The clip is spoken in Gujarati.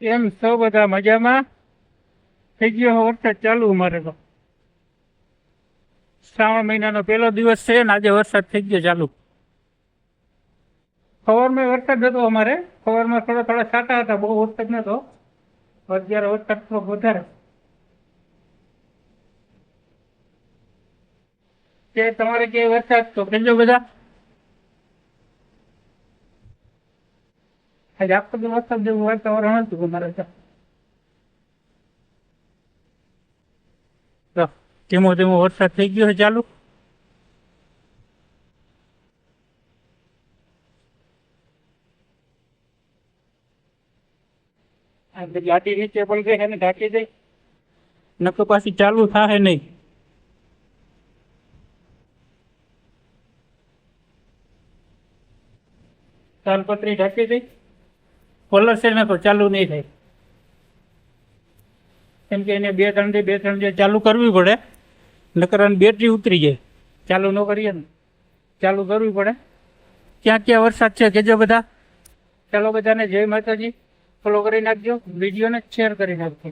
એમ સૌ બધા મજામાં? થઈ ગયો વરસાદ ચાલુ અમારે તો. શ્રાવણ મહિનાનો પહેલો દિવસ છે ને આજે વરસાદ થઈ ગયો ચાલુ. સવારમાં વરસાદ હતો અમારે, સવારમાં થોડા થોડા છાંટા હતા, બહુ વરસાદ નતો. અત્યારે વરસાદ થોડોક વધારે. કે તમારે ક્યાંય વરસાદ તો કહેજો બધા. આજે આખો દિવસ વરસાદ જેવું વાતાવરણ હતું અમારે તો. ધીમો ધીમો વરસાદ થઈ ગયો છે ચાલુ. ગાડી નીચે પણ ગઈ એને ઢાંકી દઈ, નકર પાછી ચાલુ થાય નહીં. તાલપત્રી ઢાંકી દઈ, કોલર છે ને તો ચાલુ નહીં થાય. કેમ કે એને બે ત્રણ દી ચાલુ કરવી પડે, નકર બેટરી ઉતરી જાય. ચાલુ ન કરીએ ને ચાલુ કરવી પડે. ક્યાં ક્યાં વરસાદ છે કેજો બધા. ચાલો બધાને જય માતાજી. ફોલો કરી નાખજો, વિડીયોને શેર કરી નાખજો.